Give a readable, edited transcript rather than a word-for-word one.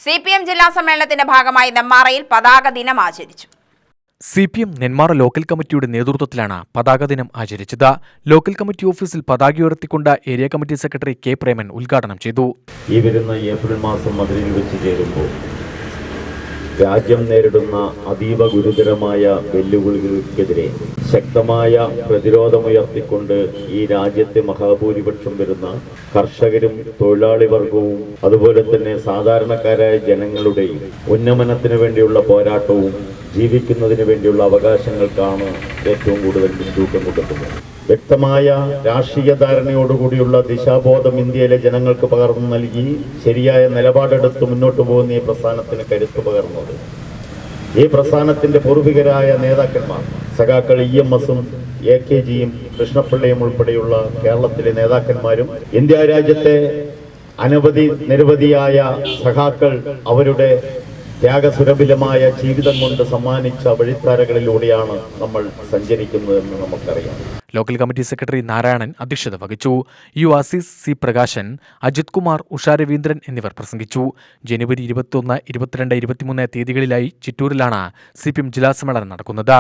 CPM ജില്ലാ സമ്മേളനത്തിന്റെ ഭാഗമായി നെന്മാറയിൽ പതാക ദിനം ആചരിച്ചു. CPM നെന്മാറ ലോക്കൽ കമ്മിറ്റിയുടെ നേതൃത്വത്തിലാണ് പതാക ദിനം ആചരിച്ചത്. ലോക്കൽ കമ്മിറ്റി ഓഫീസിൽ പതാക ഉയർത്തിക്കൊണ്ട് area committee secretary K Preman ഉദ്ഘാടനം ചെയ്തു. ഈ വരുന്ന ഏപ്രിൽ മാസം മധുരയിൽ വെച്ച് ചേരുമ്പോൾ രാജ്യം നേരിടുന്ന അതീവ ഗുരുതരമായ വെല്ലുവിളികൾക്കെതിരെ ശക്തമായ പ്രതിരോധമുയർത്തിക്കൊണ്ട് ഈ രാജ്യത്തെ മഹാഭൂരിപക്ഷം വരുന്ന കർഷകരും തൊഴിലാളി വർഗവും അതുപോലെ തന്നെ സാധാരണക്കാരായ ജനങ്ങളുടെയും ഉന്നമനത്തിന് വേണ്ടിയുള്ള പോരാട്ടവും ജീവിക്കുന്നതിന് വേണ്ടിയുള്ള അവകാശങ്ങൾക്കാണ് ഏറ്റവും കൂടുതൽ മുൻതൂക്കം കൊടുക്കുന്നത്. വ്യക്തമായ രാഷ്ട്രീയ ധാരണയോടുകൂടിയുള്ള ദിശാബോധം ഇന്ത്യയിലെ ജനങ്ങൾക്ക് പകർന്നു നൽകി ശരിയായ നിലപാടെടുത്ത് മുന്നോട്ട് പോകുന്ന ഈ പ്രസ്ഥാനത്തിന് കരുത്തു പകർന്നത് ഈ പ്രസ്ഥാനത്തിന്റെ പൂർവികരായ നേതാക്കന്മാർ സഖാക്കൾ EMSഉം AKGയും കൃഷ്ണപിള്ളയും ഉൾപ്പെടെയുള്ള കേരളത്തിലെ നേതാക്കന്മാരും ഇന്ത്യ രാജ്യത്തെ നിരവധിയായ സഖാക്കൾ അവരുടെ ത്യാഗസുരഭിലമായ ജീവിതം കൊണ്ട് സമ്മാനിച്ച വഴിത്താരകളിലൂടെയാണ് നമ്മൾ സഞ്ചരിക്കുന്നതെന്ന് നമുക്കറിയാം. ലോക്കൽ കമ്മിറ്റി സെക്രട്ടറി നാരായണൻ അധ്യക്ഷത വഹിച്ചു. യു അസീസ്, സി പ്രകാശൻ, അജിത് കുമാർ, ഉഷാ രവീന്ദ്രൻ എന്നിവർ പ്രസംഗിച്ചു. ജനുവരി 21, 22, 23 തീയതികളിലായി ചിറ്റൂരിലാണ് CPM ജില്ലാ സമ്മേളനം നടക്കുന്നത്.